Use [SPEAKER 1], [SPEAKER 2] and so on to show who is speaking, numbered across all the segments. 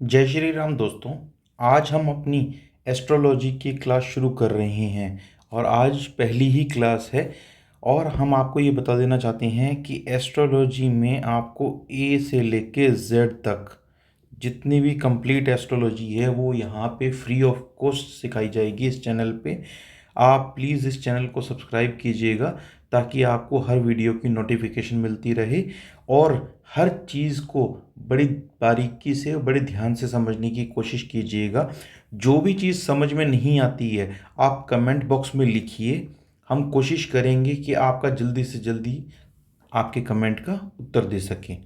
[SPEAKER 1] जय श्री राम दोस्तों। आज हम अपनी एस्ट्रोलॉजी की क्लास शुरू कर रहे हैं और आज पहली ही क्लास है। और हम आपको ये बता देना चाहते हैं कि एस्ट्रोलॉजी में आपको ए से लेके जेड तक जितनी भी कंप्लीट एस्ट्रोलॉजी है वो यहाँ पे फ्री ऑफ कॉस्ट सिखाई जाएगी इस चैनल पे। आप प्लीज़ इस चैनल को सब्सक्राइब कीजिएगा ताकि आपको हर वीडियो की नोटिफिकेशन मिलती रहे और हर चीज़ को बड़ी बारीकी से और बड़े ध्यान से समझने की कोशिश कीजिएगा। जो भी चीज़ समझ में नहीं आती है आप कमेंट बॉक्स में लिखिए। हम कोशिश करेंगे कि आपका जल्दी से जल्दी आपके कमेंट का उत्तर दे सकें।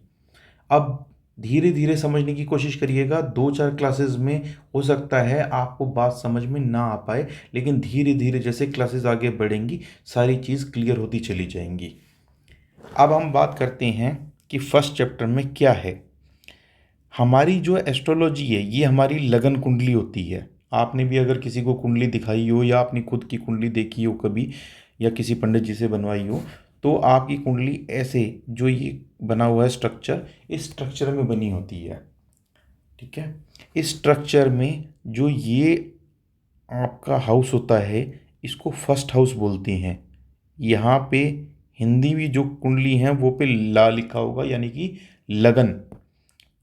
[SPEAKER 1] अब धीरे धीरे समझने की कोशिश करिएगा। 2-4 क्लासेस में हो सकता है आपको बात समझ में ना आ पाए, लेकिन धीरे धीरे जैसे क्लासेस आगे बढ़ेंगी सारी चीज़ क्लियर होती चली जाएंगी। अब हम बात करते हैं कि फर्स्ट चैप्टर में क्या है। हमारी जो एस्ट्रोलॉजी है ये हमारी लगन कुंडली होती है। आपने भी अगर किसी को कुंडली दिखाई हो या अपनी खुद की कुंडली देखी हो कभी या किसी पंडित जी से बनवाई हो, तो आपकी कुंडली ऐसे जो ये बना हुआ है स्ट्रक्चर, इस स्ट्रक्चर में बनी होती है। ठीक है। इस स्ट्रक्चर में जो ये आपका हाउस होता है इसको फर्स्ट हाउस बोलते हैं। यहाँ पे हिंदी में जो कुंडली है वो पे ला लिखा होगा यानी कि लगन,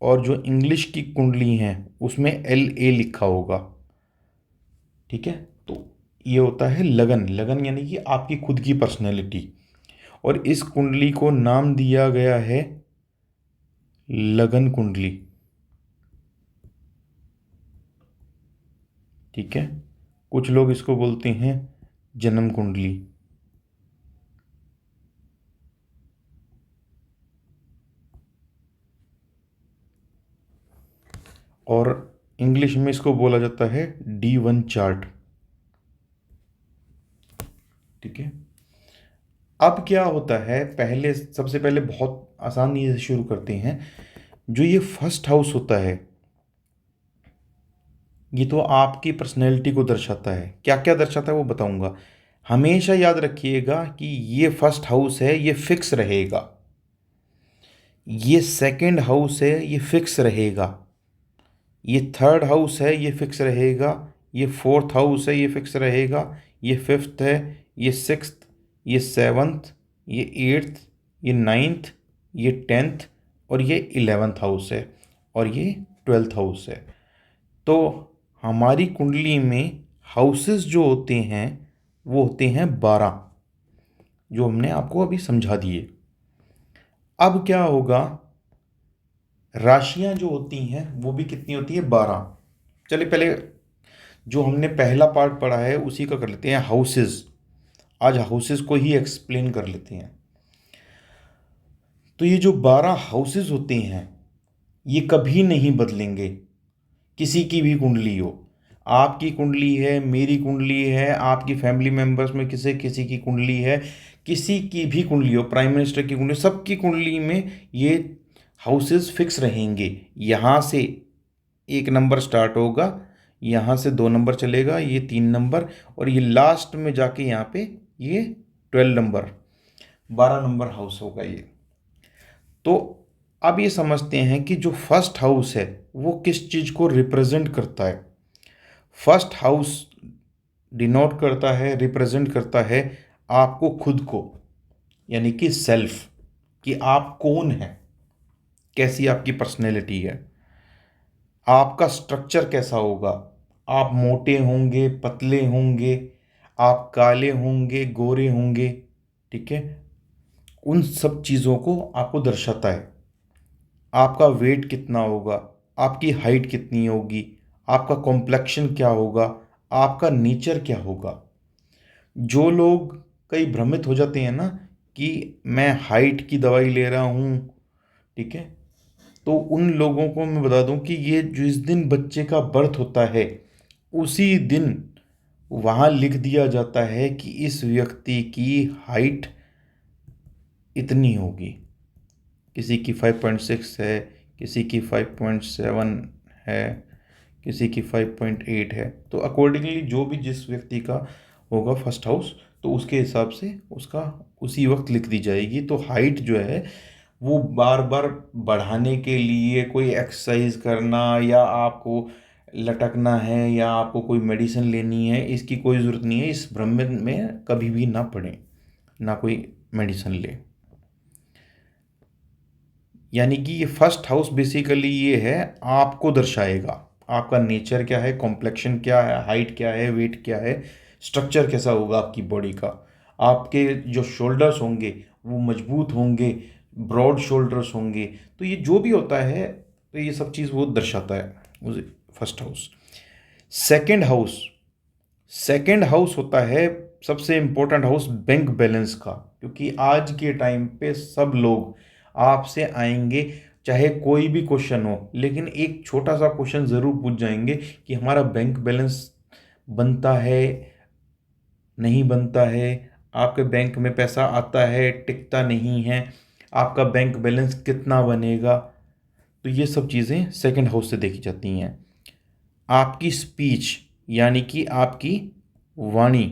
[SPEAKER 1] और जो इंग्लिश की कुंडली हैं उसमें LA लिखा होगा। ठीक है। तो ये होता है लगन। लगन यानी कि आपकी खुद की पर्सनैलिटी, और इस कुंडली को नाम दिया गया है लगन कुंडली। ठीक है। कुछ लोग इसको बोलते हैं जन्म कुंडली। और इंग्लिश में इसको बोला जाता है D1 चार्ट। ठीक है। अब क्या होता है, पहले सबसे पहले बहुत आसानी से शुरू करते हैं। जो ये फर्स्ट हाउस होता है ये तो आपकी पर्सनैलिटी को दर्शाता है। क्या क्या दर्शाता है वो बताऊंगा। हमेशा याद रखिएगा कि ये फर्स्ट हाउस है ये फिक्स रहेगा, ये सेकंड हाउस है ये फिक्स रहेगा, ये थर्ड हाउस है ये फिक्स रहेगा, ये फोर्थ हाउस है ये फिक्स रहेगा, ये फिफ्थ है, ये सिक्स्थ, ये सेवन्थ, ये एट्थ, ये नाइन्थ, ये टेंथ, और ये 11th हाउस है, और ये 12th हाउस है। तो हमारी कुंडली में हाउसेस जो होते हैं वो होते हैं 12, जो हमने आपको अभी समझा दिए। अब क्या होगा, राशियां जो होती हैं वो भी कितनी होती है, 12। चलिए पहले जो हमने पहला पार्ट पढ़ा है उसी का कर लेते हैं, हाउसेस। आज हाउसेस को ही एक्सप्लेन कर लेते हैं। तो ये जो 12 हाउसेस होते हैं ये कभी नहीं बदलेंगे, किसी की भी कुंडली हो। आपकी कुंडली है, मेरी कुंडली है, आपकी फैमिली मेंबर्स में किसी किसी की कुंडली है, किसी की भी कुंडली हो, प्राइम मिनिस्टर की कुंडली, सबकी कुंडली में ये हाउसेस फिक्स रहेंगे। यहाँ से 1 नंबर स्टार्ट होगा, यहाँ से 2 नंबर चलेगा, ये 3 नंबर, और ये लास्ट में जाके यहाँ पे ये 12 नंबर, 12 नंबर हाउस होगा ये। तो अब ये समझते हैं कि जो फर्स्ट हाउस है वो किस चीज़ को रिप्रेजेंट करता है। फर्स्ट हाउस डिनोट करता है, रिप्रेजेंट करता है आपको खुद को, यानी कि सेल्फ, कि आप कौन हैं, कैसी आपकी पर्सनैलिटी है, आपका स्ट्रक्चर कैसा होगा। आप मोटे होंगे, पतले होंगे, आप काले होंगे, गोरे होंगे। ठीक है। उन सब चीज़ों को आपको दर्शाता है। आपका वेट कितना होगा, आपकी हाइट कितनी होगी, आपका कॉम्प्लेक्शन क्या होगा, आपका नेचर क्या होगा। जो लोग कई भ्रमित हो जाते हैं ना कि मैं हाइट की दवाई ले रहा हूँ, ठीक है, तो उन लोगों को मैं बता दूं कि ये जिस दिन बच्चे का बर्थ होता है उसी दिन वहाँ लिख दिया जाता है कि इस व्यक्ति की हाइट इतनी होगी। किसी की 5.6 है, किसी की 5.7 है, किसी की 5.8 है। तो अकॉर्डिंगली जो भी जिस व्यक्ति का होगा फर्स्ट हाउस, तो उसके हिसाब से उसका उसी वक्त लिख दी जाएगी। तो हाइट जो है वो बार बार बढ़ाने के लिए कोई एक्सरसाइज करना या आपको लटकना है या आपको कोई मेडिसिन लेनी है, इसकी कोई ज़रूरत नहीं है। इस भ्रम में कभी भी ना पड़ें, ना कोई मेडिसिन ले। यानी कि ये फर्स्ट हाउस बेसिकली ये है, आपको दर्शाएगा आपका नेचर क्या है, कॉम्प्लेक्शन क्या है, हाइट क्या है, वेट क्या है, स्ट्रक्चर कैसा होगा आपकी बॉडी का। आपके जो शोल्डर्स होंगे वो मजबूत होंगे, ब्रॉड शोल्डर्स होंगे। तो ये जो भी होता है, तो ये सब चीज़ वो दर्शाता है उस first house. Second house, second house होता है सबसे इम्पोर्टेंट हाउस बैंक बैलेंस का। क्योंकि आज के टाइम पे सब लोग आपसे आएंगे, चाहे कोई भी क्वेश्चन हो, लेकिन एक छोटा सा क्वेश्चन ज़रूर पूछ जाएंगे कि हमारा बैंक बैलेंस बनता है, नहीं बनता है, आपके बैंक में पैसा आता है, टिकता नहीं है, आपका बैंक बैलेंस कितना बनेगा। तो ये सब चीज़ें सेकंड हाउस से देखी जाती हैं। आपकी स्पीच, यानी कि आपकी वाणी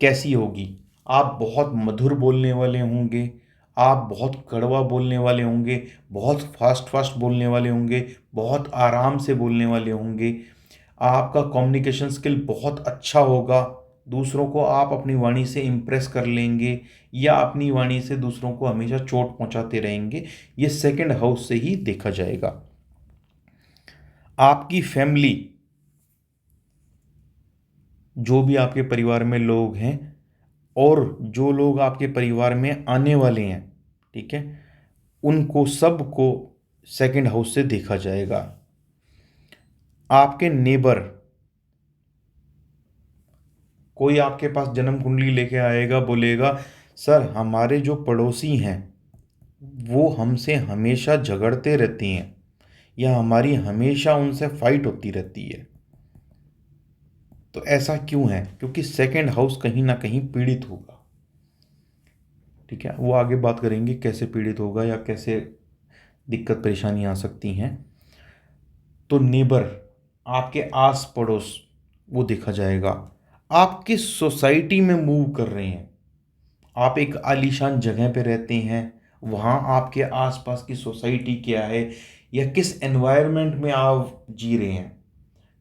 [SPEAKER 1] कैसी होगी। आप बहुत मधुर बोलने वाले होंगे, आप बहुत कड़वा बोलने वाले होंगे, बहुत फास्ट फास्ट बोलने वाले होंगे, बहुत आराम से बोलने वाले होंगे। आपका कम्युनिकेशन स्किल बहुत अच्छा होगा, दूसरों को आप अपनी वाणी से इम्प्रेस कर लेंगे या अपनी वाणी से दूसरों को हमेशा चोट पहुंचाते रहेंगे। ये सेकंड हाउस से ही देखा जाएगा। आपकी फैमिली, जो भी आपके परिवार में लोग हैं और जो लोग आपके परिवार में आने वाले हैं, ठीक है, उनको सबको सेकंड हाउस से देखा जाएगा। आपके नेबर, कोई आपके पास जन्म कुंडली लेके आएगा, बोलेगा सर हमारे जो पड़ोसी हैं वो हमसे हमेशा झगड़ते रहती हैं या हमारी हमेशा उनसे फाइट होती रहती है। तो ऐसा क्यों है? क्योंकि सेकंड हाउस कहीं ना कहीं पीड़ित होगा। ठीक है, वो आगे बात करेंगे कैसे पीड़ित होगा या कैसे दिक्कत परेशानी आ सकती हैं। तो नेबर, आपके आस पड़ोस, वो देखा जाएगा। आप किस सोसाइटी में मूव कर रहे हैं, आप एक आलीशान जगह पे रहते हैं, वहाँ आपके आसपास की सोसाइटी क्या है या किस एनवायरनमेंट में आप जी रहे हैं,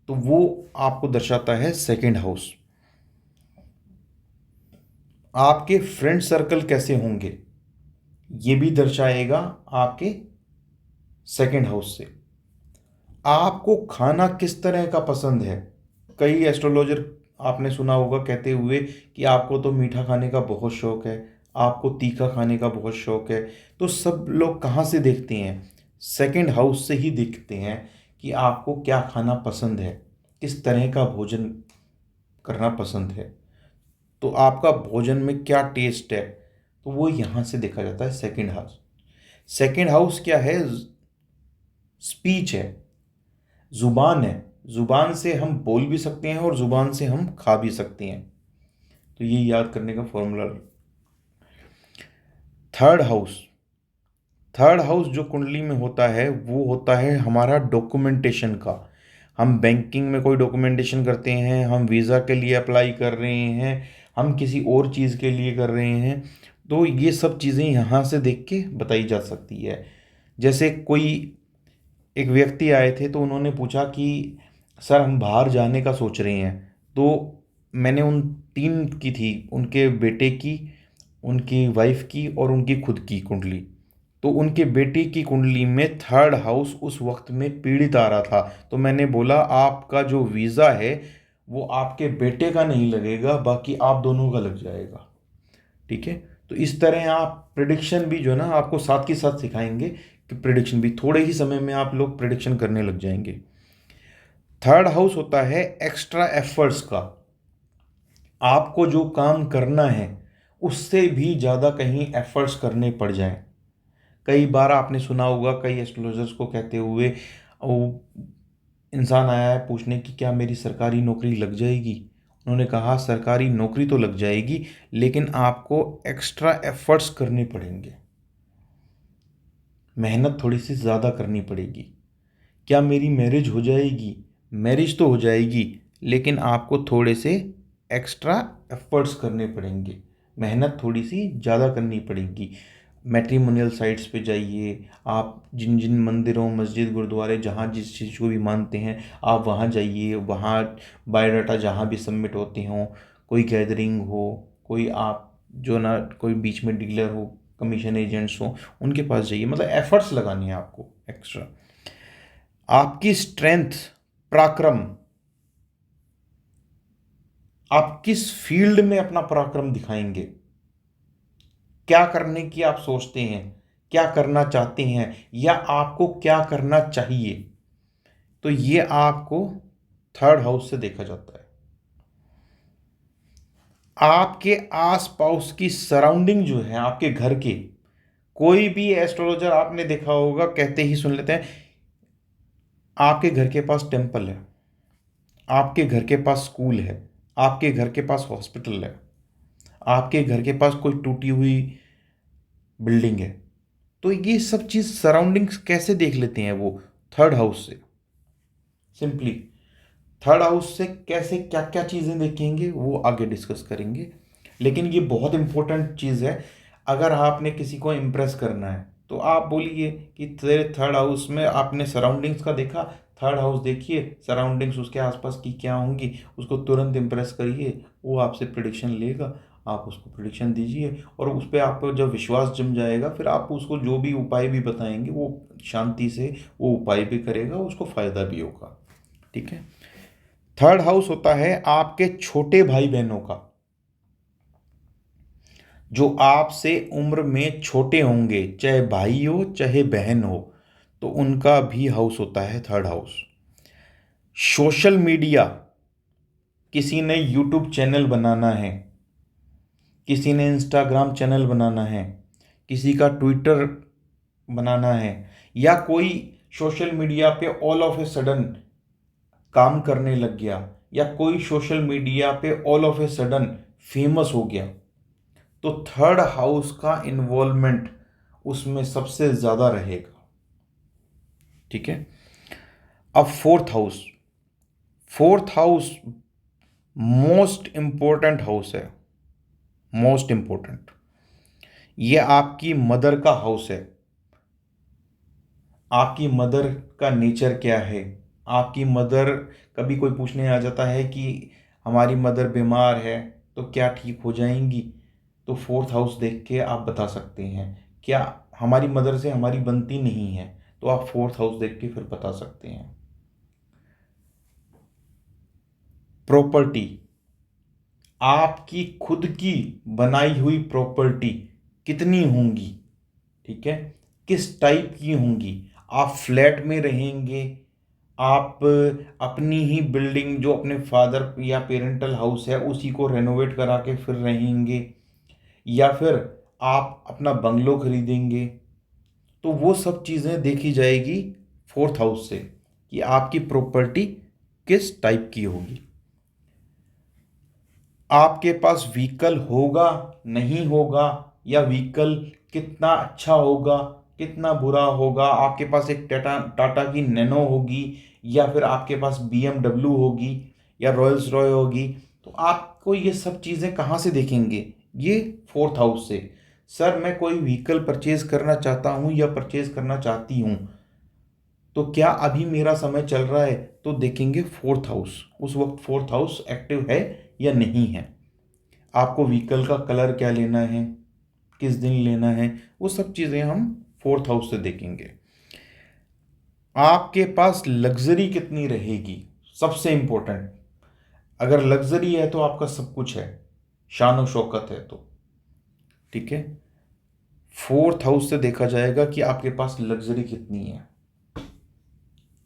[SPEAKER 1] तो वो आपको दर्शाता है सेकंड हाउस। आपके फ्रेंड सर्कल कैसे होंगे, ये भी दर्शाएगा आपके सेकंड हाउस से। आपको खाना किस तरह का पसंद है। कई एस्ट्रोलॉजर आपने सुना होगा कहते हुए कि आपको तो मीठा खाने का बहुत शौक है, आपको तीखा खाने का बहुत शौक है। तो सब लोग कहाँ से देखते हैं? सेकंड हाउस से ही देखते हैं कि आपको क्या खाना पसंद है, किस तरह का भोजन करना पसंद है, तो आपका भोजन में क्या टेस्ट है, तो वो यहाँ से देखा जाता है सेकंड हाउस। सेकंड हाउस क्या है? स्पीच है, जुबान है। जुबान से हम बोल भी सकते हैं और जुबान से हम खा भी सकते हैं। तो ये याद करने का formula. Third house, third house जो कुंडली में होता है वो होता है हमारा डॉक्यूमेंटेशन का। हम बैंकिंग में कोई डॉक्यूमेंटेशन करते हैं, हम वीज़ा के लिए अप्लाई कर रहे हैं, हम किसी और चीज़ के लिए कर रहे हैं, तो ये सब चीज़ें यहाँ से देख के बताई जा सकती है। जैसे कोई एक व्यक्ति आए थे तो उन्होंने पूछा कि सर हम बाहर जाने का सोच रहे हैं। तो मैंने उन तीन की थी, उनके बेटे की, उनकी वाइफ की और उनकी खुद की कुंडली। तो उनके बेटे की कुंडली में थर्ड हाउस उस वक्त में पीड़ित आ रहा था। तो मैंने बोला आपका जो वीज़ा है वो आपके बेटे का नहीं लगेगा, बाकी आप दोनों का लग जाएगा। ठीक है, तो इस तरह आप प्रिडिक्शन भी जो है ना आपको साथ के साथ सिखाएंगे कि प्रिडिक्शन भी थोड़े ही समय में आप लोग प्रिडिक्शन करने लग जाएंगे। थर्ड हाउस होता है एक्स्ट्रा एफर्ट्स का। आपको जो काम करना है उससे भी ज़्यादा कहीं एफर्ट्स करने पड़ जाएं। कई बार आपने सुना होगा कई एस्ट्रोलॉजर्स को कहते हुए, वो इंसान आया है पूछने की क्या मेरी सरकारी नौकरी लग जाएगी। उन्होंने कहा सरकारी नौकरी तो लग जाएगी लेकिन आपको एक्स्ट्रा एफर्ट्स करने पड़ेंगे, मेहनत थोड़ी सी ज़्यादा करनी पड़ेगी। क्या मेरी मैरिज हो जाएगी? मैरिज तो हो जाएगी लेकिन आपको थोड़े से एक्स्ट्रा एफर्ट्स करने पड़ेंगे, मेहनत थोड़ी सी ज़्यादा करनी पड़ेगी। मैट्रिमोनियल साइट्स पे जाइए, आप जिन जिन मंदिरों, मस्जिद, गुरुद्वारे, जहाँ जिस चीज़ को भी मानते हैं आप वहाँ जाइए। वहाँ बायोडाटा जहाँ भी सबमिट होते हों, कोई गैदरिंग हो, कोई आप जो ना कोई बीच में डीलर हो, कमीशन एजेंट्स हो, उनके पास जाइए। मतलब एफर्ट्स लगानी है आपको एक्स्ट्रा। आपकी स्ट्रेंथ, पराक्रम, आप किस फील्ड में अपना पराक्रम दिखाएंगे, क्या करने की आप सोचते हैं, क्या करना चाहते हैं, या आपको क्या करना चाहिए, तो ये आपको थर्ड हाउस से देखा जाता है। आपके आसपास की सराउंडिंग जो है आपके घर के, कोई भी एस्ट्रोलॉजर आपने देखा होगा कहते ही सुन लेते हैं आपके घर के पास टेंपल है, आपके घर के पास स्कूल है, आपके घर के पास हॉस्पिटल है, आपके घर के पास कोई टूटी हुई बिल्डिंग है, तो ये सब चीज सराउंडिंग्स कैसे देख लेते हैं वो थर्ड हाउस से। सिंपली थर्ड हाउस से कैसे क्या क्या चीज़ें देखेंगे वो आगे डिस्कस करेंगे। लेकिन ये बहुत इंपॉर्टेंट चीज़ है। अगर आपने किसी को इम्प्रेस करना है तो आप बोलिए कि तेरे थर्ड हाउस में आपने सराउंडिंग्स का देखा, थर्ड हाउस देखिए, सराउंडिंग्स उसके आसपास की क्या होंगी, उसको तुरंत इम्प्रेस करिए। वो आपसे प्रिडिक्शन लेगा, आप उसको प्रिडिक्शन दीजिए, और उस पर आपको जब विश्वास जम जाएगा फिर आप उसको जो भी उपाय भी बताएंगे वो शांति से वो उपाय भी करेगा, उसको फ़ायदा भी होगा। ठीक है। थर्ड हाउस होता है आपके छोटे भाई बहनों का, जो आपसे उम्र में छोटे होंगे, चाहे भाई हो चाहे बहन हो, तो उनका भी हाउस होता है थर्ड हाउस। सोशल मीडिया, किसी ने यूट्यूब चैनल बनाना है, किसी ने इंस्टाग्राम चैनल बनाना है, किसी का ट्विटर बनाना है, या कोई सोशल मीडिया पे ऑल ऑफ ए सडन काम करने लग गया, या कोई सोशल मीडिया पे all of a sudden famous हो गया, तो थर्ड हाउस का इन्वॉल्वमेंट उसमें सबसे ज्यादा रहेगा। ठीक है। अब fourth house, fourth house most important house है, मोस्ट इंपॉर्टेंट। ये आपकी मदर का हाउस है। आपकी मदर का नेचर क्या है, आपकी मदर, कभी कोई पूछने आ जाता है कि हमारी मदर बीमार है तो क्या ठीक हो जाएंगी, तो फोर्थ हाउस देख के आप बता सकते हैं। क्या हमारी मदर से हमारी बनती नहीं है, तो आप फोर्थ हाउस देख के फिर बता सकते हैं। प्रॉपर्टी, आपकी खुद की बनाई हुई प्रॉपर्टी कितनी होंगी, ठीक है, किस टाइप की होंगी। आप फ्लैट में रहेंगे, आप अपनी ही बिल्डिंग जो अपने फादर या पेरेंटल हाउस है उसी को रेनोवेट करा के फिर रहेंगे, या फिर आप अपना बंगलो खरीदेंगे, तो वो सब चीज़ें देखी जाएगी फोर्थ हाउस से कि आपकी प्रॉपर्टी किस टाइप की होगी। आपके पास व्हीकल होगा नहीं होगा, या व्हीकल कितना अच्छा होगा कितना बुरा होगा, आपके पास एक टाटा टाटा की नैनो होगी, या फिर आपके पास BMW होगी, या रॉयल्स रॉय होगी, तो आपको ये सब चीज़ें कहाँ से देखेंगे, ये फोर्थ हाउस से। सर मैं कोई व्हीकल परचेज करना चाहता हूँ या परचेज करना चाहती हूँ, तो क्या अभी मेरा समय चल रहा है, तो देखेंगे फोर्थ हाउस, उस वक्त फोर्थ हाउस एक्टिव है या नहीं है। आपको व्हीकल का कलर क्या लेना है, किस दिन लेना है, वो सब चीज़ें हम फोर्थ हाउस से देखेंगे। आपके पास लग्जरी कितनी रहेगी, सबसे इंपॉर्टेंट। अगर लग्जरी है तो आपका सब कुछ है, शान और शौकत है तो, ठीक है। फोर्थ हाउस से देखा जाएगा कि आपके पास लग्जरी कितनी है,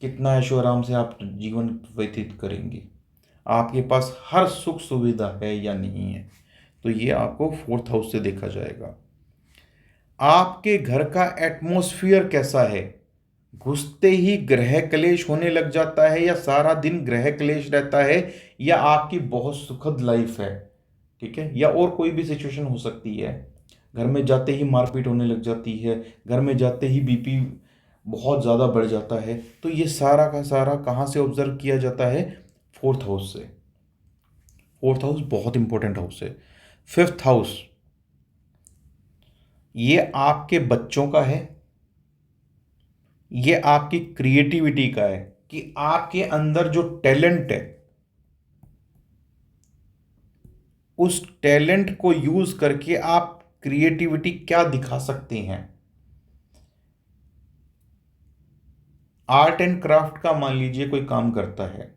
[SPEAKER 1] कितना ऐशो आराम से आप जीवन व्यतीत करेंगे, आपके पास हर सुख सुविधा है या नहीं है, तो ये आपको फोर्थ हाउस से देखा जाएगा। आपके घर का एटमॉस्फेयर कैसा है, घुसते ही ग्रह क्लेश होने लग जाता है, या सारा दिन ग्रह क्लेश रहता है, या आपकी बहुत सुखद लाइफ है, ठीक है, या और कोई भी सिचुएशन हो सकती है। घर में जाते ही मारपीट होने लग जाती है, घर में जाते ही BP बहुत ज़्यादा बढ़ जाता है, तो ये सारा का सारा कहाँ से ऑब्जर्व किया जाता है, फोर्थ हाउस से। फोर्थ हाउस बहुत इंपॉर्टेंट हाउस है। फिफ्थ हाउस, ये आपके बच्चों का है, ये आपकी क्रिएटिविटी का है कि आपके अंदर जो टैलेंट है उस टैलेंट को यूज करके आप क्रिएटिविटी क्या दिखा सकते हैं। आर्ट एंड क्राफ्ट का मान लीजिए कोई काम करता है,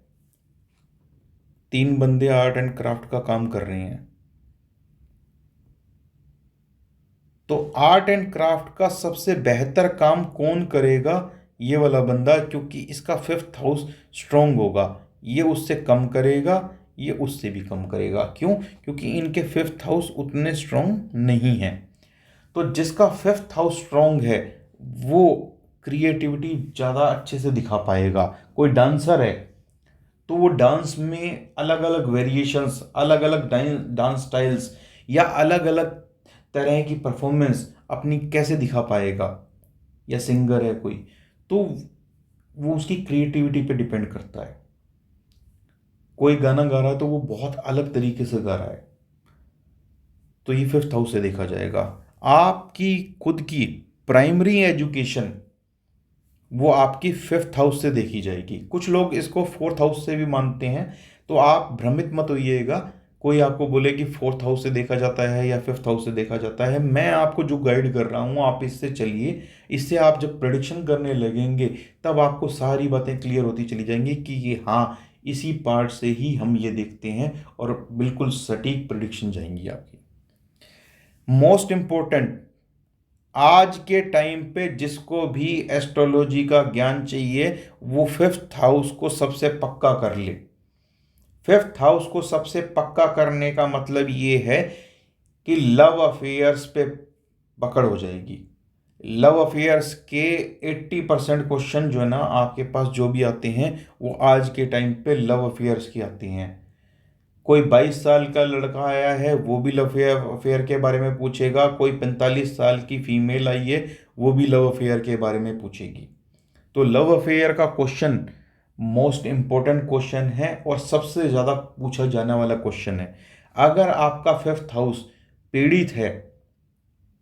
[SPEAKER 1] 3 बंदे आर्ट एंड क्राफ्ट का काम कर रहे हैं, तो आर्ट एंड क्राफ्ट का सबसे बेहतर काम कौन करेगा? ये वाला बंदा, क्योंकि इसका 5th हाउस स्ट्रोंग होगा। ये उससे कम करेगा, ये उससे भी कम करेगा। क्यों? क्योंकि इनके 5th हाउस उतने स्ट्रोंग नहीं हैं। तो जिसका 5th हाउस स्ट्रोंग है वो क्रिएटिविटी ज़्यादा अच्छे से दिखा पाएगा। कोई डांसर है तो वो डांस में अलग अलग वेरिएशंस, अलग अलग डांस स्टाइल्स या अलग अलग तरह की परफॉर्मेंस अपनी कैसे दिखा पाएगा। या सिंगर है कोई, तो वो उसकी क्रिएटिविटी पे डिपेंड करता है। कोई गाना गा रहा है तो वो बहुत अलग तरीके से गा रहा है, तो ये 5th हाउस से देखा जाएगा। आपकी खुद की प्राइमरी एजुकेशन वो आपकी 5th हाउस से देखी जाएगी। कुछ लोग इसको 4th हाउस से भी मानते हैं, तो आप भ्रमित मत होइएगा। कोई आपको बोले कि 4th हाउस से देखा जाता है या 5th हाउस से देखा जाता है, मैं आपको जो गाइड कर रहा हूँ आप इससे चलिए। इससे आप जब प्रेडिक्शन करने लगेंगे तब आपको सारी बातें क्लियर होती चली जाएंगी कि ये हाँ, इसी पार्ट से ही हम ये देखते हैं, और बिल्कुल सटीक प्रेडिक्शन जाएंगी आपकी। मोस्ट इम्पोर्टेंट, आज के टाइम पे जिसको भी एस्ट्रोलॉजी का ज्ञान चाहिए वो 5th हाउस को सबसे पक्का कर ले। 5th हाउस को सबसे पक्का करने का मतलब ये है कि लव अफेयर्स पे पकड़ हो जाएगी। लव अफेयर्स के 80% क्वेश्चन जो है ना आपके पास जो भी आते हैं वो आज के टाइम पे लव अफेयर्स की आती हैं। कोई 22 साल का लड़का आया है वो भी लव अफेयर के बारे में पूछेगा, कोई 45 साल की फीमेल आई है वो भी लव अफेयर के बारे में पूछेगी। तो लव अफेयर का क्वेश्चन मोस्ट इम्पोर्टेंट क्वेश्चन है और सबसे ज़्यादा पूछा जाने वाला क्वेश्चन है। अगर आपका 5th हाउस पीड़ित है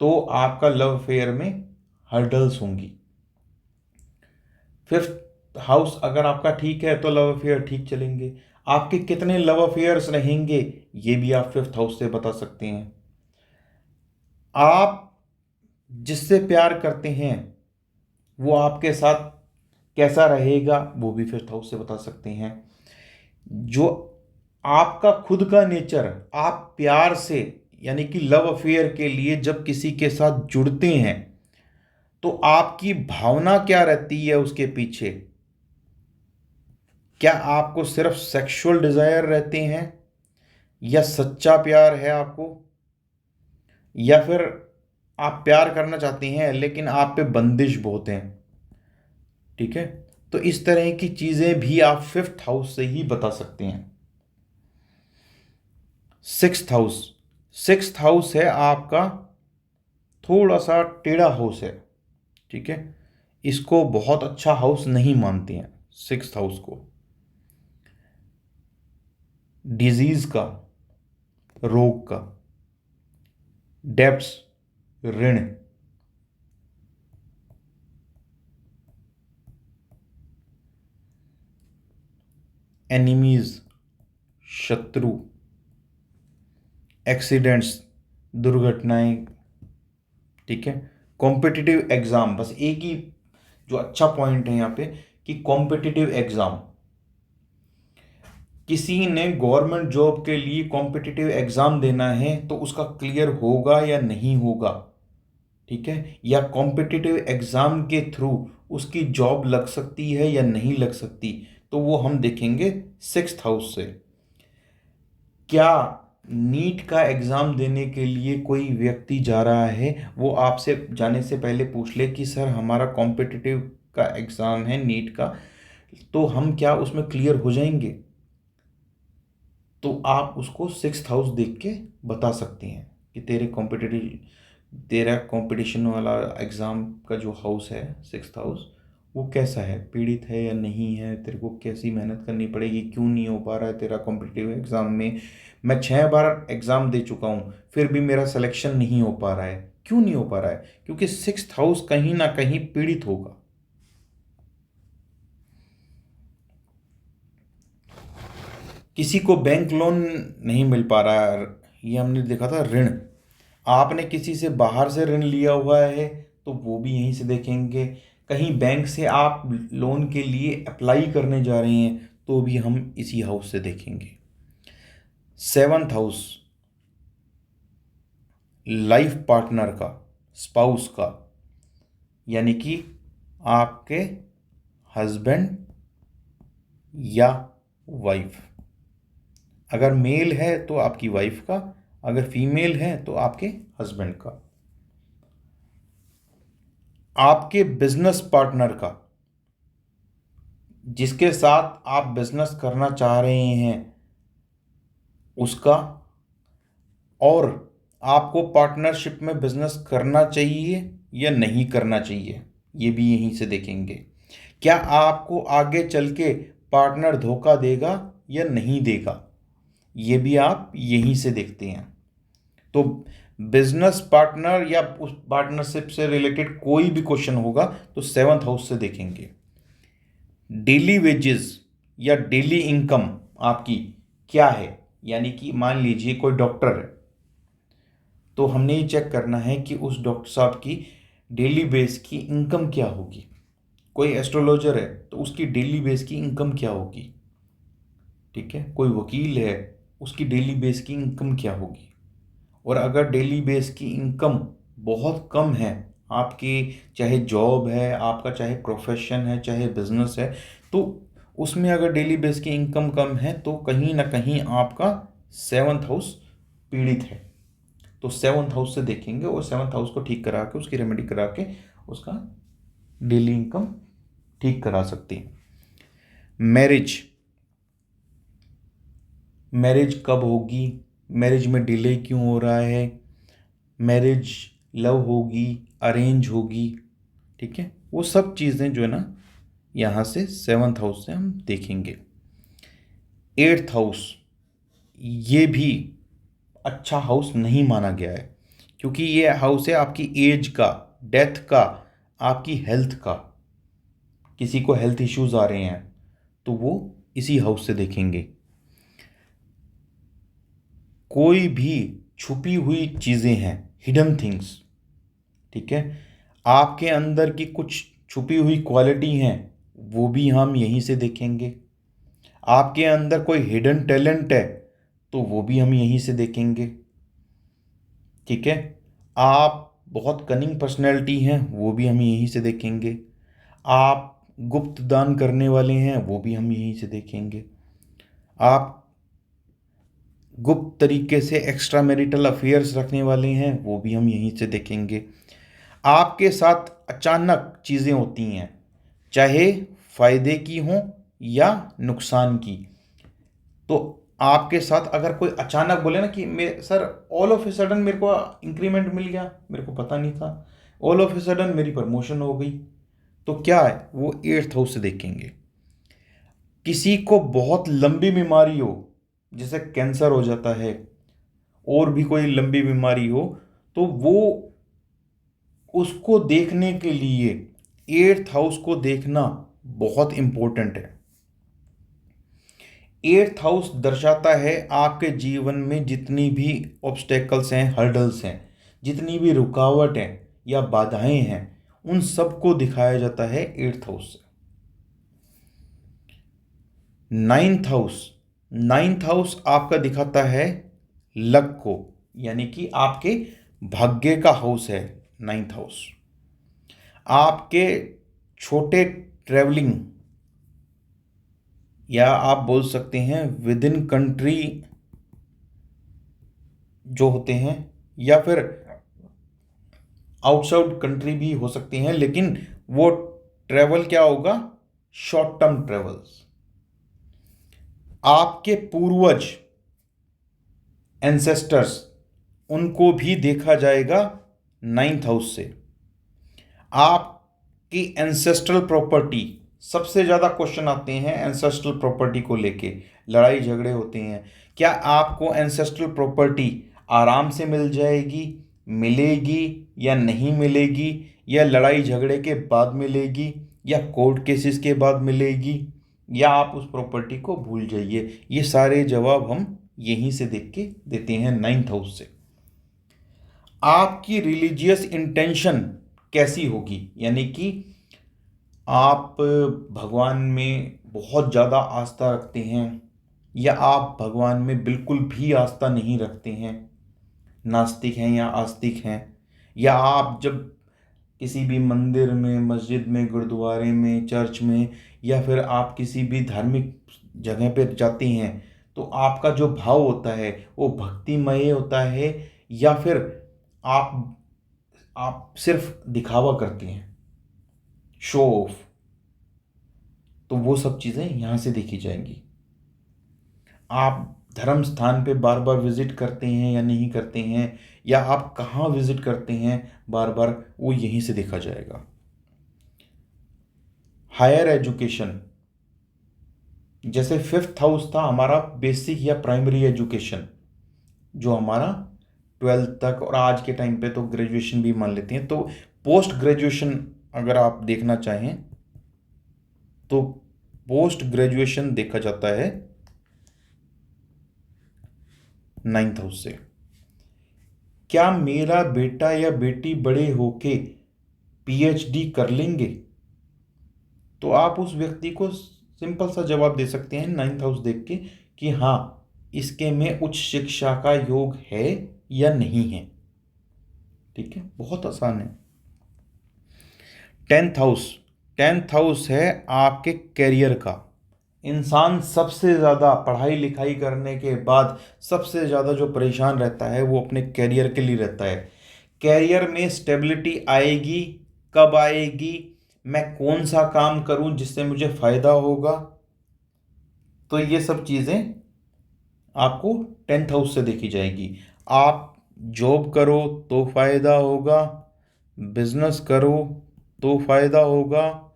[SPEAKER 1] तो आपका लव अफेयर में हर्डल्स होंगी। 5th हाउस अगर आपका ठीक है तो लव अफेयर ठीक चलेंगे। आपके कितने लव अफेयर्स रहेंगे ये भी आप 5th हाउस से बता सकते हैं। आप जिससे प्यार करते हैं वो आपके साथ कैसा रहेगा वो भी 5th हाउस से बता सकते हैं। जो आपका खुद का नेचर, आप प्यार से यानी कि लव अफेयर के लिए जब किसी के साथ जुड़ते हैं तो आपकी भावना क्या रहती है उसके पीछे? क्या आपको सिर्फ सेक्सुअल डिजायर रहते हैं, या सच्चा प्यार है आपको, या फिर आप प्यार करना चाहते हैं लेकिन आप पे बंदिश बहुत हैं? ठीक है, तो इस तरह की चीजें भी आप 5th हाउस से ही बता सकते हैं। 6th हाउस, 6th हाउस है आपका थोड़ा सा टेढ़ा हाउस है। ठीक है, इसको बहुत अच्छा हाउस नहीं मानते हैं 6th हाउस को। डिजीज का, रोग का, डेब्ट्स, ऋण, एनिमीज, शत्रु, एक्सीडेंट्स, दुर्घटनाएं। ठीक है, कॉम्पिटिटिव एग्जाम, बस एक ही जो अच्छा पॉइंट है यहाँ पे कि कॉम्पिटिटिव एग्जाम, किसी ने गवर्नमेंट जॉब के लिए कॉम्पिटिटिव एग्जाम देना है तो उसका क्लियर होगा या नहीं होगा। ठीक है, या कॉम्पिटिटिव एग्जाम के थ्रू उसकी जॉब लग सकती है या नहीं लग सकती, तो वो हम देखेंगे 6th हाउस से। क्या नीट का एग्ज़ाम देने के लिए कोई व्यक्ति जा रहा है, वो आपसे जाने से पहले पूछ ले कि सर हमारा कॉम्पिटिटिव का एग्ज़ाम है नीट का, तो हम क्या उसमें क्लियर हो जाएंगे? तो आप उसको 6th हाउस देख के बता सकते हैं कि तेरा कंपटीशन वाला एग्ज़ाम का जो हाउस है 6th हाउस, वो कैसा है, पीड़ित है या नहीं है, तेरे को कैसी मेहनत करनी पड़ेगी, क्यों नहीं हो पा रहा है तेरा कॉम्पिटिटिव एग्ज़ाम में। मैं 6 बार एग्ज़ाम दे चुका हूँ फिर भी मेरा सिलेक्शन नहीं हो पा रहा है, क्यों नहीं हो पा रहा है? क्योंकि 6th हाउस कहीं ना कहीं पीड़ित होगा। किसी को बैंक लोन नहीं मिल पा रहा है, ये हमने देखा था। ऋण, आपने किसी से बाहर से ऋण लिया हुआ है तो वो भी यहीं से देखेंगे। कहीं बैंक से आप लोन के लिए अप्लाई करने जा रहे हैं तो भी हम इसी हाउस से देखेंगे। 7th हाउस लाइफ पार्टनर का, स्पाउस का, यानी कि आपके हस्बैंड या वाइफ। अगर मेल है तो आपकी वाइफ का, अगर फीमेल है तो आपके हस्बैंड का। आपके बिजनेस पार्टनर का, जिसके साथ आप बिजनेस करना चाह रहे हैं उसका, और आपको पार्टनरशिप में बिजनेस करना चाहिए या नहीं करना चाहिए, ये भी यहीं से देखेंगे। क्या आपको आगे चल के पार्टनर धोखा देगा या नहीं देगा, ये भी आप यहीं से देखते हैं। तो बिजनेस पार्टनर या उस पार्टनरशिप से रिलेटेड कोई भी क्वेश्चन होगा तो 7th हाउस से देखेंगे। डेली वेजेस या डेली इनकम आपकी क्या है, यानी कि मान लीजिए कोई डॉक्टर है तो हमने ये चेक करना है कि उस डॉक्टर साहब की डेली बेस की इनकम क्या होगी। कोई एस्ट्रोलॉजर है तो उसकी डेली बेस की इनकम क्या होगी, ठीक है। कोई वकील है, उसकी डेली बेस की इनकम क्या होगी। और अगर डेली बेस की इनकम बहुत कम है आपकी, चाहे जॉब है आपका, चाहे प्रोफेशन है, चाहे बिजनेस है, तो उसमें अगर डेली बेस की इनकम कम है तो कहीं ना कहीं आपका 7th हाउस पीड़ित है। तो 7th हाउस से देखेंगे और 7th हाउस को ठीक करा के, उसकी रेमेडी करा के उसका डेली इनकम ठीक करा सकते हैं। मैरिज, मैरिज कब होगी, मैरिज में डिले क्यों हो रहा है, मैरिज लव होगी, अरेंज होगी, ठीक है। वो सब चीज़ें जो है ना, यहाँ से 7th हाउस से हम देखेंगे। 8th हाउस, ये भी अच्छा हाउस नहीं माना गया है, क्योंकि ये हाउस है आपकी एज का, डेथ का, आपकी हेल्थ का। किसी को हेल्थ इश्यूज आ रहे हैं तो वो इसी हाउस से देखेंगे। कोई भी छुपी हुई चीज़ें हैं, हिडन थिंग्स, ठीक है, आपके अंदर की कुछ छुपी हुई क्वालिटी हैं, वो भी हम यहीं से देखेंगे। आपके अंदर कोई हिडन टैलेंट है तो वो भी हम यहीं से देखेंगे, ठीक है। आप बहुत कनिंग पर्सनैलिटी हैं, वो भी हम यहीं से देखेंगे। आप गुप्त दान करने वाले हैं, वो भी हम यहीं से देखेंगे। आप गुप्त तरीके से एक्स्ट्रा मैरिटल अफेयर्स रखने वाले हैं, वो भी हम यहीं से देखेंगे। आपके साथ अचानक चीज़ें होती हैं, चाहे फायदे की हों या नुकसान की। तो आपके साथ अगर कोई अचानक बोले ना कि मैं sir all of a sudden मेरे को इंक्रीमेंट मिल गया, मेरे को पता नहीं था, ऑल ऑफ ए सडन मेरी प्रमोशन हो गई, तो क्या है वो 8th हाउस से देखेंगे। किसी को बहुत लंबी बीमारी हो, जैसे कैंसर हो जाता है और भी कोई लंबी बीमारी हो, तो वो उसको देखने के लिए 8th हाउस को देखना बहुत इंपॉर्टेंट है। 8th हाउस दर्शाता है आपके जीवन में जितनी भी ऑब्स्टेकल्स हैं, हर्डल्स हैं, जितनी भी रुकावट हैं या बाधाएं हैं, उन सबको दिखाया जाता है 8th हाउस से। 9th हाउस, 9th हाउस आपका दिखाता है लक को, यानी कि आपके भाग्य का हाउस है 9th हाउस। आपके छोटे ट्रैवलिंग, या आप बोल सकते हैं विद इन कंट्री जो होते हैं, या फिर आउटसाइड कंट्री भी हो सकती हैं, लेकिन वो ट्रैवल क्या होगा, शॉर्ट टर्म ट्रैवल्स। आपके पूर्वज, एंसेस्टर्स, उनको भी देखा जाएगा 9th हाउस से। आपकी एंसेस्ट्रल प्रॉपर्टी, सबसे ज़्यादा क्वेश्चन आते हैं एंसेस्ट्रल प्रॉपर्टी को लेके, लड़ाई झगड़े होते हैं। क्या आपको एंसेस्ट्रल प्रॉपर्टी आराम से मिल जाएगी मिलेगी या नहीं मिलेगी, या लड़ाई झगड़े के बाद मिलेगी, या कोर्ट केसेस के बाद मिलेगी, या आप उस प्रॉपर्टी को भूल जाइए। ये सारे जवाब हम यहीं से देख के देते हैं 9th हाउस से। आपकी रिलीजियस इंटेंशन कैसी होगी, यानी कि आप भगवान में बहुत ज़्यादा आस्था रखते हैं या आप भगवान में बिल्कुल भी आस्था नहीं रखते हैं, नास्तिक हैं या आस्तिक हैं, या आप जब किसी भी मंदिर में, मस्जिद में, गुरुद्वारे में, चर्च में, या फिर आप किसी भी धार्मिक जगह पर जाते हैं तो आपका जो भाव होता है वो भक्तिमय होता है, या फिर आप सिर्फ दिखावा करते हैं, शो ऑफ। तो वो सब चीज़ें यहाँ से देखी जाएंगी। आप धर्म स्थान पे बार बार विजिट करते हैं या नहीं करते हैं, या आप कहाँ विजिट करते हैं बार बार, वो यहीं से देखा जाएगा। हायर एजुकेशन, जैसे 5th हाउस था हमारा बेसिक या प्राइमरी एजुकेशन, जो हमारा 12th तक, और आज के टाइम पे तो ग्रेजुएशन भी मान लेते हैं। तो पोस्ट ग्रेजुएशन अगर आप देखना चाहें तो पोस्ट ग्रेजुएशन देखा जाता है 9th हाउस से। क्या मेरा बेटा या बेटी बड़े होके पीएचडी कर लेंगे? तो आप उस व्यक्ति को सिंपल सा जवाब दे सकते हैं 9th हाउस देख के कि हाँ, इसके में उच्च शिक्षा का योग है या नहीं है। ठीक है, बहुत आसान है। 10th हाउस है आपके करियर का। इंसान सबसे ज़्यादा पढ़ाई लिखाई करने के बाद सबसे ज़्यादा जो परेशान रहता है वो अपने करियर के लिए रहता है। करियर में स्टेबिलिटी आएगी, कब आएगी, मैं कौन सा काम करूं जिससे मुझे फ़ायदा होगा। तो ये सब चीज़ें आपको 10th हाउस से देखी जाएगी। आप जॉब करो तो फ़ायदा होगा, बिजनेस करो तो फ़ायदा होगा,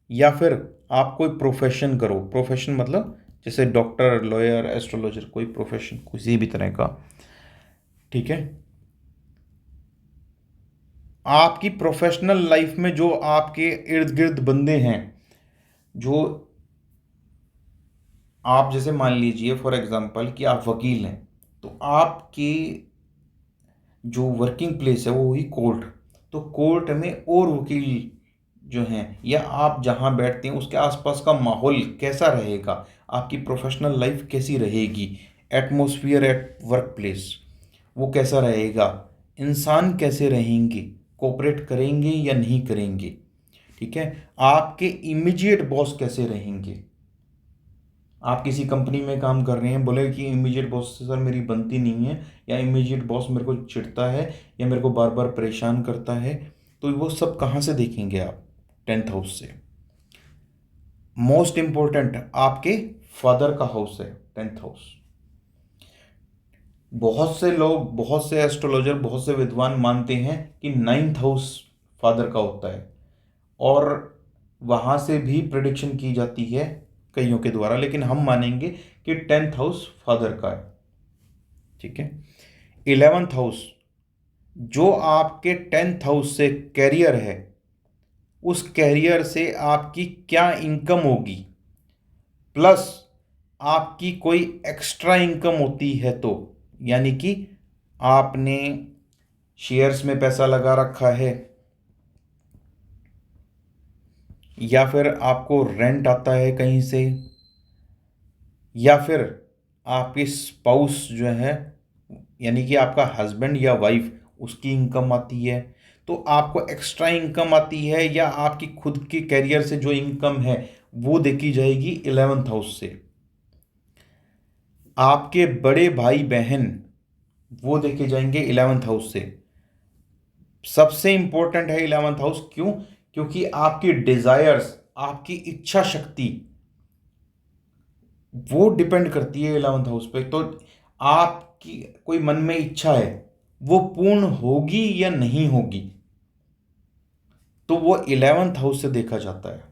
[SPEAKER 1] या फिर आप कोई प्रोफेशन करो। प्रोफेशन मतलब जैसे डॉक्टर, लॉयर, एस्ट्रोलॉजर, कोई प्रोफेशन किसी भी तरह का। ठीक है, आपकी प्रोफेशनल लाइफ में जो आपके इर्द गिर्द बंदे हैं, जो आप जैसे मान लीजिए फॉर एग्जांपल कि आप वकील हैं, तो आपकी जो वर्किंग प्लेस है वो हुई कोर्ट। तो कोर्ट में और वकील जो हैं, या आप जहाँ बैठते हैं उसके आसपास का माहौल कैसा रहेगा, आपकी प्रोफेशनल लाइफ कैसी रहेगी, एटमॉस्फेयर एट वर्क प्लेस वो कैसा रहेगा, इंसान कैसे रहेंगे, कोऑपरेट करेंगे या नहीं करेंगे। ठीक है, आपके इमीडिएट बॉस कैसे रहेंगे। आप किसी कंपनी में काम कर रहे हैं, बोले कि इमीडिएट बॉस से सर मेरी बनती नहीं है, या इमीडिएट बॉस मेरे को चिढ़ता है या मेरे को बार बार परेशान करता है, तो वो सब कहाँ से देखेंगे आप? 10th हाउस से। मोस्ट इंपॉर्टेंट आपके फादर का हाउस है 10th हाउस। बहुत से लोग, बहुत से एस्ट्रोलॉजर, बहुत से विद्वान मानते हैं कि 9th हाउस फादर का होता है, और वहाँ से भी प्रिडिक्शन की जाती है कईयों के द्वारा, लेकिन हम मानेंगे कि 10th हाउस फादर का है। ठीक है, 11th हाउस, जो आपके 10th हाउस से कैरियर है, उस कैरियर से आपकी क्या इनकम होगी, प्लस आपकी कोई एक्स्ट्रा इनकम होती है तो, यानी कि आपने शेयर्स में पैसा लगा रखा है, या फिर आपको रेंट आता है कहीं से, या फिर आपके स्पाउस जो है, यानी कि आपका हस्बैंड या वाइफ, उसकी इनकम आती है, तो आपको एक्स्ट्रा इनकम आती है, या आपकी खुद के कैरियर से जो इनकम है वो देखी जाएगी 11th हाउस से। आपके बड़े भाई बहन वो देखे जाएंगे 11th हाउस से। सबसे इंपॉर्टेंट है 11th हाउस, क्यों? क्योंकि आपकी डिजायर्स, आपकी इच्छा शक्ति वो डिपेंड करती है 11th हाउस पे। तो आपकी कोई मन में इच्छा है, वो पूर्ण होगी या नहीं होगी, तो वो 11th हाउस से देखा जाता है।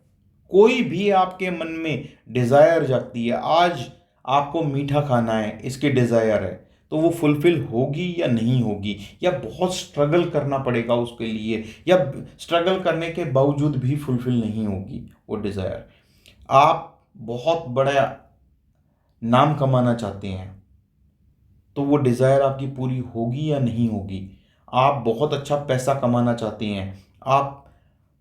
[SPEAKER 1] कोई भी आपके मन में डिजायर जागती है, आज आपको मीठा खाना है, इसकी डिजायर है, तो वो फुलफिल होगी या नहीं होगी, या बहुत स्ट्रगल करना पड़ेगा उसके लिए, या स्ट्रगल करने के बावजूद भी फुलफिल नहीं होगी वो डिज़ायर। आप बहुत बड़ा नाम कमाना चाहते हैं तो वो डिज़ायर आपकी पूरी होगी या नहीं होगी। आप बहुत अच्छा पैसा कमाना चाहते हैं, आप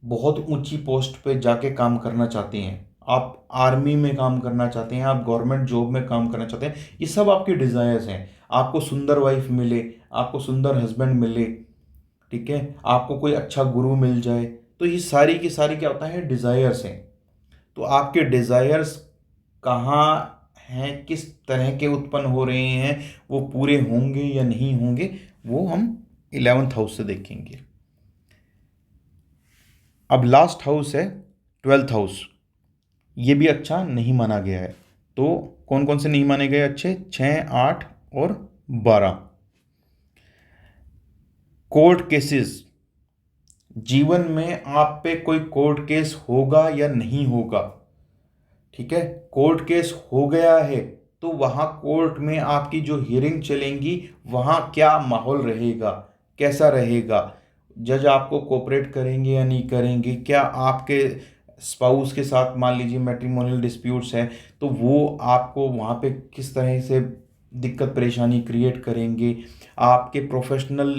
[SPEAKER 1] बहुत ऊंची पोस्ट पे जाके काम करना चाहते हैं, आप आर्मी में काम करना चाहते हैं, आप गवर्नमेंट जॉब में काम करना चाहते हैं, ये सब आपके डिज़ायर्स हैं। आपको सुंदर वाइफ मिले, आपको सुंदर हस्बैंड मिले, ठीक है, आपको कोई अच्छा गुरु मिल जाए, तो ये सारी की सारी क्या होता है, डिज़ायर्स हैं। तो आपके डिज़ायर्स कहाँ हैं, किस तरह के उत्पन्न हो रहे हैं, वो पूरे होंगे या नहीं होंगे, वो हम 11th हाउस से देखेंगे। अब लास्ट हाउस है 12th हाउस। ये भी अच्छा नहीं माना गया है। तो कौन कौन से नहीं माने गए अच्छे? 6, 8 और 12। कोर्ट केसेस, जीवन में आप पे कोई कोर्ट केस होगा या नहीं होगा, ठीक है। कोर्ट केस हो गया है तो वहाँ कोर्ट में आपकी जो हियरिंग चलेंगी वहाँ क्या माहौल रहेगा, कैसा रहेगा, जज आपको कोऑपरेट करेंगे या नहीं करेंगे, क्या आपके स्पाउस के साथ मान लीजिए मैट्रिमोनियल डिस्प्यूट्स हैं तो वो आपको वहाँ पे किस तरह से दिक्कत परेशानी क्रिएट करेंगे। आपके प्रोफेशनल,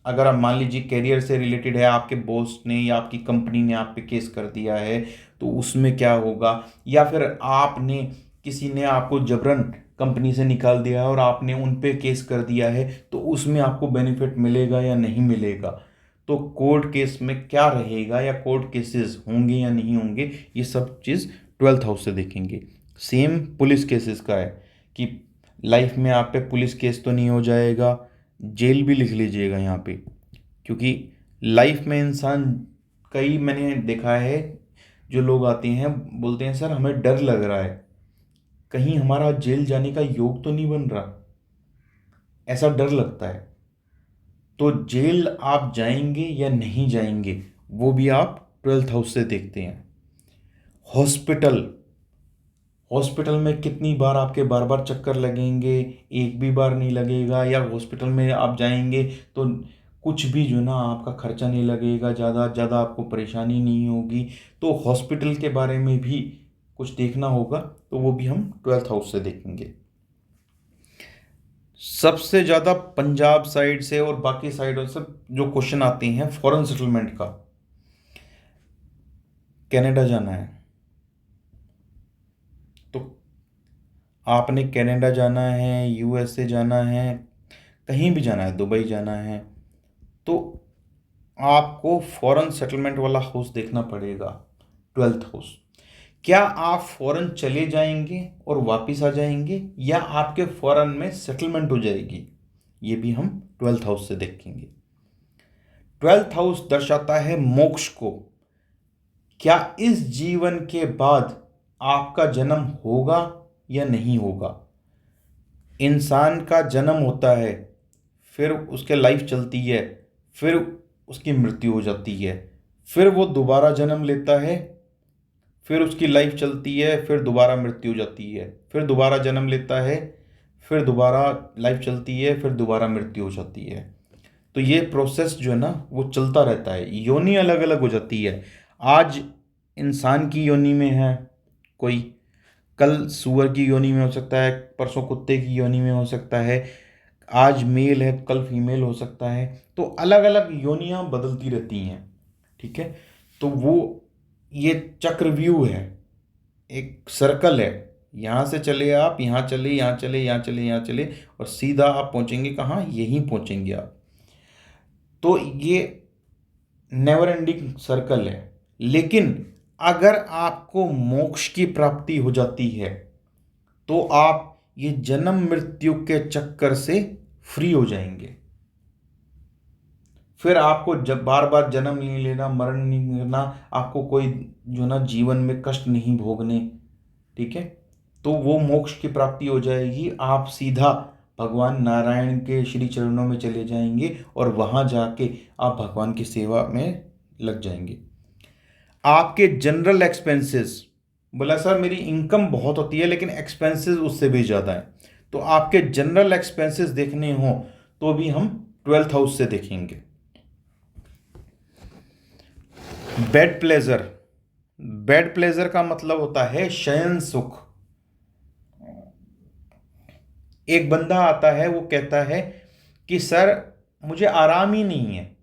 [SPEAKER 1] अगर आप मान लीजिए करियर से रिलेटेड है, आपके बॉस ने या आपकी कंपनी ने आप पे केस कर दिया है तो उसमें क्या होगा, या फिर आपने, किसी ने आपको जबरन कंपनी से निकाल दिया है और आपने उन पे केस कर दिया है तो उसमें आपको बेनिफिट मिलेगा या नहीं मिलेगा। तो कोर्ट केस में क्या रहेगा, या कोर्ट केसेस होंगे या नहीं होंगे, ये सब चीज़ 12th हाउस से देखेंगे। सेम पुलिस केसेस का है कि लाइफ में आप पे पुलिस केस तो नहीं हो जाएगा, जेल भी लिख लीजिएगा यहाँ पे, क्योंकि लाइफ में इंसान, कई मैंने देखा है जो लोग आते हैं बोलते हैं सर हमें डर लग रहा है, कहीं हमारा जेल जाने का योग तो नहीं बन रहा, ऐसा डर लगता है। तो जेल आप जाएंगे या नहीं जाएंगे वो भी आप 12th हाउस से देखते हैं। हॉस्पिटल, हॉस्पिटल में कितनी बार आपके बार बार चक्कर लगेंगे, एक भी बार नहीं लगेगा, या हॉस्पिटल में आप जाएंगे तो कुछ भी जो ना आपका खर्चा नहीं लगेगा, ज़्यादा ज़्यादा आपको परेशानी नहीं होगी। तो हॉस्पिटल के बारे में भी कुछ देखना होगा, तो वो भी हम 12th हाउस से देखेंगे। सबसे ज़्यादा पंजाब साइड से और बाकी साइडों से जो क्वेश्चन आते हैं फॉरेन सेटलमेंट का, कनाडा जाना है तो आपने कनाडा जाना है, यूएसए जाना है, कहीं भी जाना है, दुबई जाना है, तो आपको फॉरेन सेटलमेंट वाला हाउस देखना पड़ेगा, 12th हाउस। क्या आप फॉरेन चले जाएंगे और वापस आ जाएंगे, या आपके फॉरेन में सेटलमेंट हो जाएगी, ये भी हम 12th हाउस से देखेंगे। 12th हाउस दर्शाता है मोक्ष को। क्या इस जीवन के बाद आपका जन्म होगा या नहीं होगा। इंसान का जन्म होता है, फिर उसके लाइफ चलती है, फिर उसकी मृत्यु हो जाती है, फिर वो दोबारा जन्म लेता है, फिर उसकी लाइफ चलती है, फिर दोबारा मृत्यु हो जाती है, फिर दोबारा जन्म लेता है, फिर दोबारा लाइफ चलती है, फिर दोबारा मृत्यु हो जाती है। तो ये प्रोसेस जो है ना वो चलता रहता है, योनि अलग अलग हो जाती है। आज इंसान की योनि में है कोई, कल सुअर की योनि में हो सकता है, परसों कुत्ते की योनि में हो सकता है, आज मेल है कल फीमेल हो सकता है। तो अलग अलग योनियां बदलती रहती हैं, ठीक है। तो वो ये चक्रव्यूह है, एक सर्कल है, यहाँ से चले आप, यहाँ चले, यहाँ चले, यहाँ चले, यहाँ चले, और सीधा आप पहुँचेंगे कहाँ, यहीं पहुँचेंगे आप। तो ये नेवर एंडिंग सर्कल है। लेकिन अगर आपको मोक्ष की प्राप्ति हो जाती है तो आप ये जन्म मृत्यु के चक्कर से फ्री हो जाएंगे। फिर आपको जब बार बार जन्म नहीं लेना, मरण नहीं करना, आपको कोई जो ना जीवन में कष्ट नहीं भोगने, ठीक है। तो वो मोक्ष की प्राप्ति हो जाएगी, आप सीधा भगवान नारायण के श्री चरणों में चले जाएंगे और वहाँ जाके आप भगवान की सेवा में लग जाएंगे। आपके जनरल एक्सपेंसेस, बोला सर मेरी इनकम बहुत होती है लेकिन एक्सपेंसेस उससे भी ज़्यादा है, तो आपके जनरल एक्सपेंसेस देखने हो तो भी हम 12th हाउस से देखेंगे। बेड प्लेजर, बेड प्लेजर का मतलब होता है शयन सुख। एक बंदा आता है, वो कहता है कि सर मुझे आराम ही नहीं है,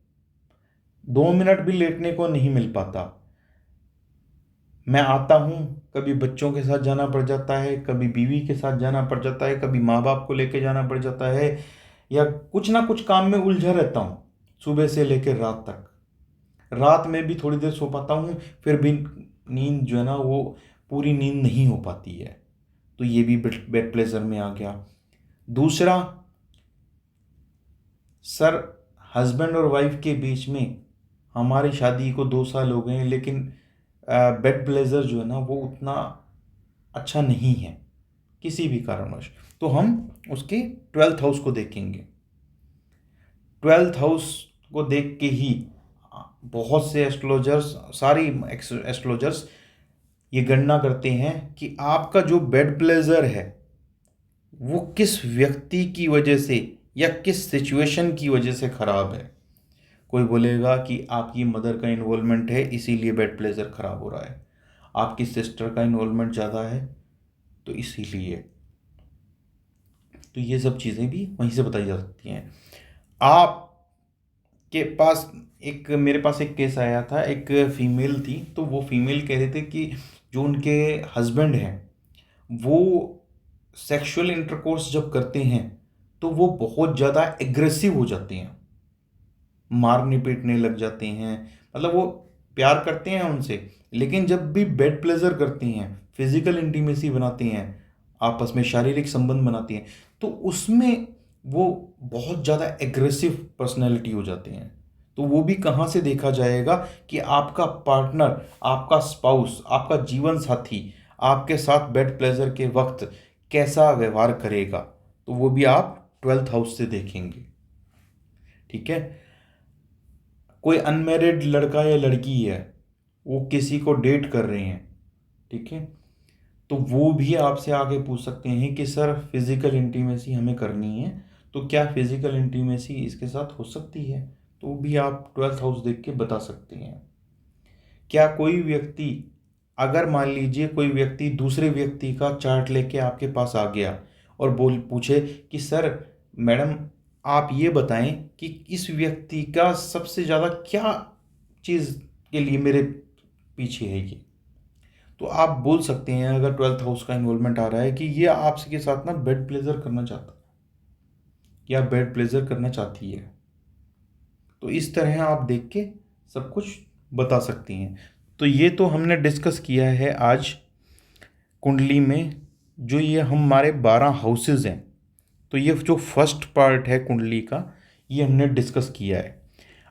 [SPEAKER 1] 2 मिनट भी लेटने को नहीं मिल पाता। मैं आता हूँ, कभी बच्चों के साथ जाना पड़ जाता है, कभी बीवी के साथ जाना पड़ जाता है, कभी माँ बाप को लेके जाना पड़ जाता है, या कुछ ना कुछ काम में उलझा रहता हूँ सुबह से लेकर रात तक। रात में भी थोड़ी देर सो पाता हूँ, फिर भी नींद जो है ना वो पूरी नींद नहीं हो पाती है। तो ये भी बेड प्लेजर में आ गया। दूसरा, सर हस्बैंड और वाइफ के बीच में हमारी शादी को 2 साल हो गए हैं, लेकिन बेड प्लेजर जो है ना वो उतना अच्छा नहीं है किसी भी कारणवश, तो हम उसके 12th हाउस को देखेंगे। 12th हाउस को देख के ही बहुत से एस्ट्रोलॉजर्स, सारी एस्ट्रोलॉजर्स ये गणना करते हैं कि आपका जो बेड प्लेजर है वो किस व्यक्ति की वजह से या किस सिचुएशन की वजह से खराब है। कोई बोलेगा कि आपकी मदर का इन्वॉल्वमेंट है इसीलिए बेड प्लेजर खराब हो रहा है, आपकी सिस्टर का इन्वॉल्वमेंट ज़्यादा है तो इसीलिए। तो ये सब चीज़ें भी वहीं से बताई जा सकती हैं। आपके पास मेरे पास एक केस आया था, एक फीमेल थी, तो वो फीमेल कह रहे थे कि जो उनके हस्बैंड हैं वो सेक्सुअल इंटरकोर्स जब करते हैं तो वो बहुत ज़्यादा एग्रेसिव हो जाते हैं, मारने पीटने लग जाते हैं। मतलब वो प्यार करते हैं उनसे, लेकिन जब भी बेड प्लेजर करते हैं, फिजिकल इंटीमेसी बनाते हैं, आपस में शारीरिक संबंध बनाते हैं, तो उसमें वो बहुत ज़्यादा एग्रेसिव पर्सनैलिटी हो जाते हैं। तो वो भी कहाँ से देखा जाएगा कि आपका पार्टनर, आपका स्पाउस, आपका जीवन साथी आपके साथ बेड प्लेजर के वक्त कैसा व्यवहार करेगा, तो वो भी आप 12th हाउस से देखेंगे। ठीक है। कोई अनमैरिड लड़का या लड़की है, वो किसी को डेट कर रहे हैं, ठीक है, तो वो भी आपसे आगे पूछ सकते हैं कि सर फिजिकल इंटीमेसी हमें करनी है, तो क्या फिजिकल इंटीमेसी इसके साथ हो सकती है, तो भी आप 12th हाउस देख के बता सकते हैं। क्या कोई व्यक्ति, अगर मान लीजिए कोई व्यक्ति दूसरे व्यक्ति का चार्ट लेके आपके पास आ गया और पूछे कि सर मैडम आप ये बताएं कि इस व्यक्ति का सबसे ज़्यादा क्या चीज़ के लिए मेरे पीछे है ये, तो आप बोल सकते हैं अगर 12th हाउस का इन्वॉल्वमेंट आ रहा है कि ये आपसे के साथ ना बेड प्लेजर करना चाहता है या बेड प्लेजर करना चाहती है। तो इस तरह आप देख के सब कुछ बता सकती हैं। तो ये तो हमने डिस्कस किया है आज कुंडली में, जो ये हमारे 12 हाउसेज हैं, तो ये जो फर्स्ट पार्ट है कुंडली का ये हमने डिस्कस किया है।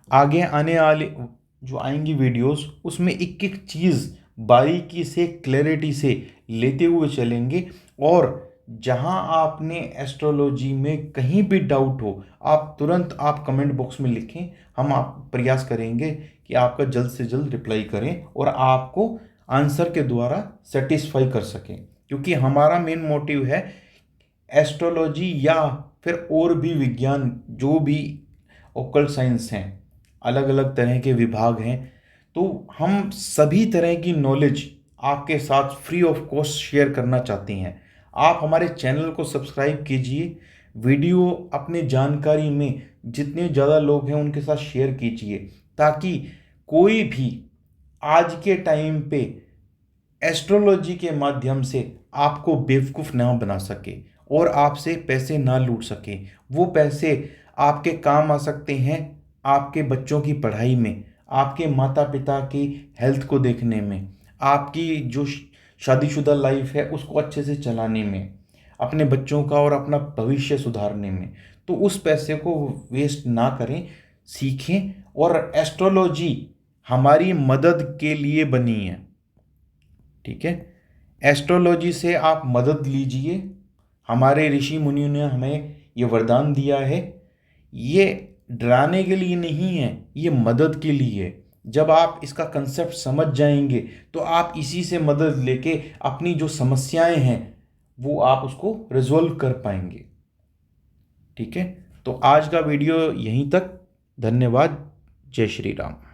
[SPEAKER 1] आगे आने वाले जो आएंगी वीडियोस उसमें एक एक चीज़ बारीकी से क्लैरिटी से लेते हुए चलेंगे, और जहां आपने एस्ट्रोलॉजी में कहीं भी डाउट हो आप तुरंत आप कमेंट बॉक्स में लिखें, हम आप प्रयास करेंगे कि आपका जल्द से जल्द रिप्लाई करें और आपको आंसर के द्वारा सेटिस्फाई कर सकें, क्योंकि हमारा मेन मोटिव है एस्ट्रोलॉजी या फिर और भी विज्ञान जो भी ओकल्ट साइंस हैं, अलग अलग तरह के विभाग हैं, तो हम सभी तरह की नॉलेज आपके साथ फ्री ऑफ कॉस्ट शेयर करना चाहते हैं। आप हमारे चैनल को सब्सक्राइब कीजिए, वीडियो अपने जानकारी में जितने ज़्यादा लोग हैं उनके साथ शेयर कीजिए, ताकि कोई भी आज के टाइम पे एस्ट्रोलॉजी के माध्यम से आपको बेवकूफ़ ना बना सके और आपसे पैसे ना लूट सके। वो पैसे आपके काम आ सकते हैं आपके बच्चों की पढ़ाई में, आपके माता पिता की हेल्थ को देखने में, आपकी जो शादीशुदा लाइफ है उसको अच्छे से चलाने में, अपने बच्चों का और अपना भविष्य सुधारने में। तो उस पैसे को वेस्ट ना करें, सीखें, और एस्ट्रोलॉजी हमारी मदद के लिए बनी है। ठीक है, एस्ट्रोलॉजी से आप मदद लीजिए। हमारे ऋषि मुनियों ने हमें ये वरदान दिया है, ये डराने के लिए नहीं है, ये मदद के लिए है। जब आप इसका कंसेप्ट समझ जाएंगे तो आप इसी से मदद लेके अपनी जो समस्याएं हैं वो आप उसको रिजोल्व कर पाएंगे। ठीक है, तो आज का वीडियो यहीं तक। धन्यवाद। जय श्री राम।